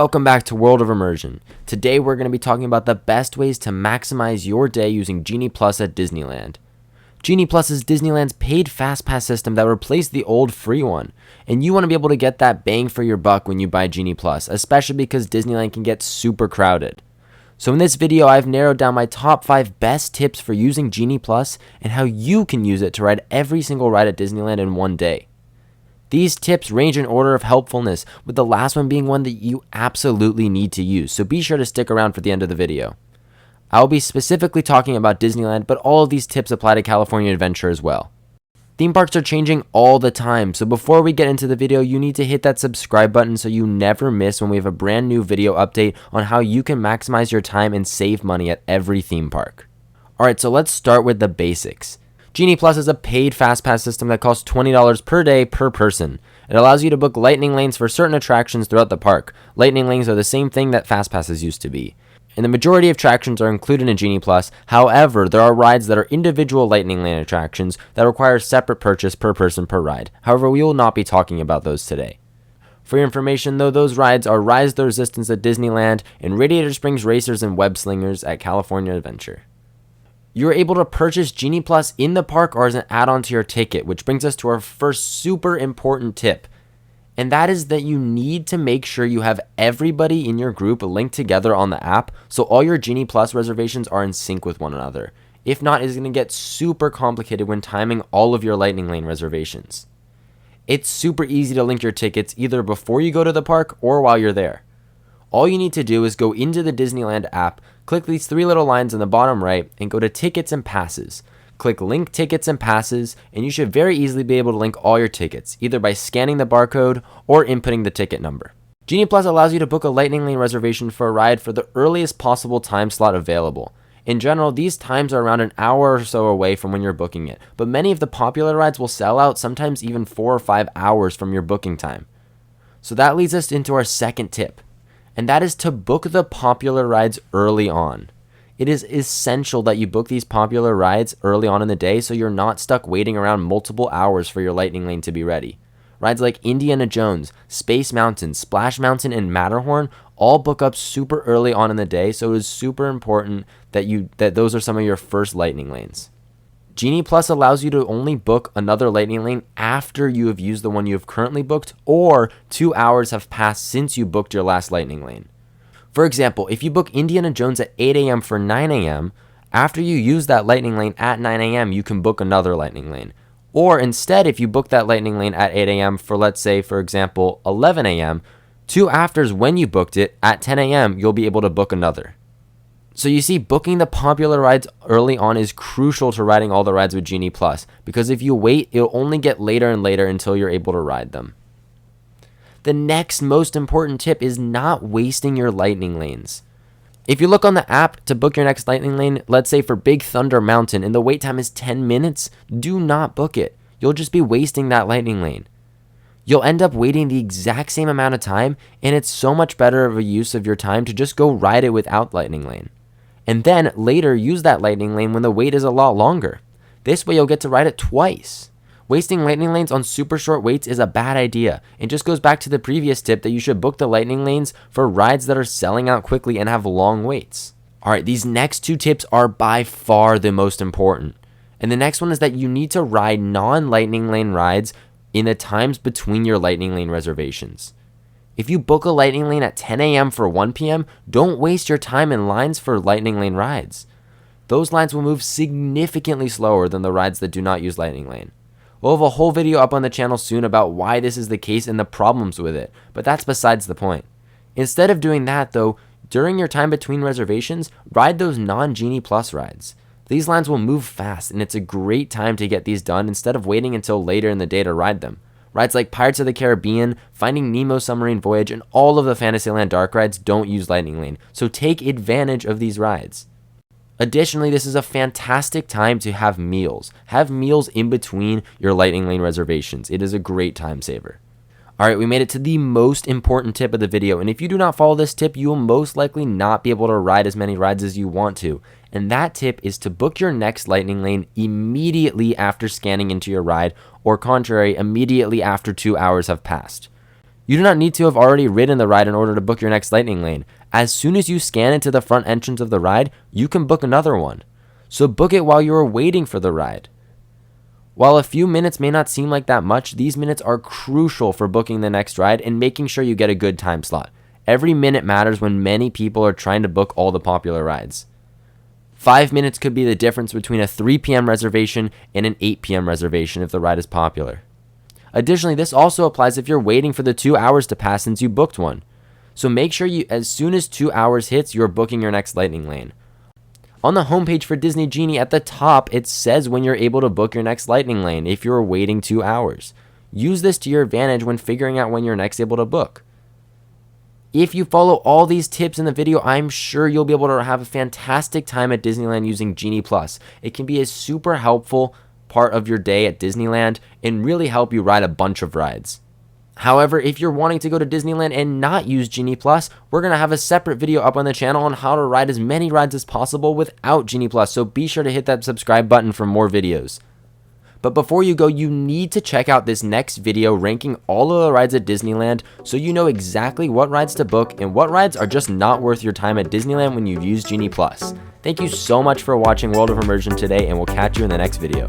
Welcome back to World of Immersion. Today we're going to be talking about the best ways to maximize your day using Genie Plus at Disneyland. Genie Plus is Disneyland's paid FastPass system that replaced the old free one, and you want to be able to get that bang for your buck when you buy Genie Plus, especially because Disneyland can get super crowded. So in this video, I've narrowed down my top 5 best tips for using Genie Plus and how you can use it to ride every single ride at Disneyland in one day. These tips range in order of helpfulness, with the last one being one that you absolutely need to use, so be sure to stick around for the end of the video. I will be specifically talking about Disneyland, but all of these tips apply to California Adventure as well. Theme parks are changing all the time, so before we get into the video, you need to hit that subscribe button so you never miss when we have a brand new video update on how you can maximize your time and save money at every theme park. Alright, so let's start with the basics. Genie Plus is a paid FastPass system that costs $20 per day per person. It allows you to book lightning lanes for certain attractions throughout the park. Lightning lanes are the same thing that FastPasses used to be. And the majority of attractions are included in Genie Plus. However, there are rides that are individual lightning lane attractions that require separate purchase per person per ride. However, we will not be talking about those today. For your information though, those rides are Rise the Resistance at Disneyland and Radiator Springs Racers and Web Slingers at California Adventure. You're able to purchase Genie Plus in the park or as an add-on to your ticket, which brings us to our first super important tip. And that is that you need to make sure you have everybody in your group linked together on the app so all your Genie Plus reservations are in sync with one another. If not, it's going to get super complicated when timing all of your lightning lane reservations. It's super easy to link your tickets either before you go to the park or while you're there. All you need to do is go into the Disneyland app, click these 3 little lines in the bottom right, and go to Tickets and Passes. Click Link Tickets and Passes, and you should very easily be able to link all your tickets, either by scanning the barcode or inputting the ticket number. Genie Plus allows you to book a lightning lane reservation for a ride for the earliest possible time slot available. In general, these times are around an hour or so away from when you're booking it, but many of the popular rides will sell out sometimes even 4 or 5 hours from your booking time. So that leads us into our second tip, and that is to book the popular rides early on. It is essential that you book these popular rides early on in the day so you're not stuck waiting around multiple hours for your lightning lane to be ready. Rides like Indiana Jones, Space Mountain, Splash Mountain, and Matterhorn all book up super early on in the day, so it is super important that those are some of your first lightning lanes. Genie Plus allows you to only book another lightning lane after you have used the one you have currently booked or 2 hours have passed since you booked your last lightning lane. For example, if you book Indiana Jones at 8 a.m. for 9 a.m., after you use that lightning lane at 9 a.m., you can book another lightning lane. Or instead, if you book that lightning lane at 8 a.m. for, let's say, for example, 11 a.m., 2 afters when you booked it at 10 a.m., you'll be able to book another. So you see, booking the popular rides early on is crucial to riding all the rides with Genie Plus, because if you wait, it'll only get later and later until you're able to ride them. The next most important tip is not wasting your lightning lanes. If you look on the app to book your next lightning lane, let's say for Big Thunder Mountain, and the wait time is 10 minutes, do not book it. You'll just be wasting that lightning lane. You'll end up waiting the exact same amount of time, and it's so much better of a use of your time to just go ride it without lightning lane. And then later use that lightning lane when the wait is a lot longer. This way you'll get to ride it twice. Wasting lightning lanes on super short waits is a bad idea. It just goes back to the previous tip that you should book the lightning lanes for rides that are selling out quickly and have long waits. Alright, these next 2 tips are by far the most important. And the next one is that you need to ride non-lightning lane rides in the times between your lightning lane reservations. If you book a lightning lane at 10 a.m. for 1 p.m., don't waste your time in lines for lightning lane rides. Those lines will move significantly slower than the rides that do not use lightning lane. We'll have a whole video up on the channel soon about why this is the case and the problems with it, but that's besides the point. Instead of doing that though, during your time between reservations, ride those non-Genie Plus rides. These lines will move fast, and it's a great time to get these done instead of waiting until later in the day to ride them. Rides like Pirates of the Caribbean, Finding Nemo Submarine Voyage, and all of the Fantasyland Dark rides don't use lightning lane, so take advantage of these rides. Additionally, this is a fantastic time to have meals. Have meals in between your lightning lane reservations. It is a great time saver. Alright, we made it to the most important tip of the video, and if you do not follow this tip, you will most likely not be able to ride as many rides as you want to. And that tip is to book your next lightning lane immediately after scanning into your ride, or contrary, immediately after 2 hours have passed. You do not need to have already ridden the ride in order to book your next Lightning Lane. As soon as you scan into the front entrance of the ride, you can book another one. So book it while you are waiting for the ride. While a few minutes may not seem like that much, these minutes are crucial for booking the next ride and making sure you get a good time slot. Every minute matters when many people are trying to book all the popular rides. 5 minutes could be the difference between a 3 p.m. reservation and an 8 p.m. reservation if the ride is popular. Additionally, this also applies if you're waiting for the 2 hours to pass since you booked one. So make sure as soon as 2 hours hits, you're booking your next Lightning Lane. On the homepage for Disney Genie at the top, it says when you're able to book your next Lightning Lane if you're waiting 2 hours. Use this to your advantage when figuring out when you're next able to book. If you follow all these tips in the video, I'm sure you'll be able to have a fantastic time at Disneyland using Genie Plus. It can be a super helpful part of your day at Disneyland and really help you ride a bunch of rides. However, if you're wanting to go to Disneyland and not use Genie Plus, we're going to have a separate video up on the channel on how to ride as many rides as possible without Genie Plus, so be sure to hit that subscribe button for more videos. But before you go, you need to check out this next video ranking all of the rides at Disneyland so you know exactly what rides to book and what rides are just not worth your time at Disneyland when you've used Genie Plus. Thank you so much for watching World of Immersion today, and we'll catch you in the next video.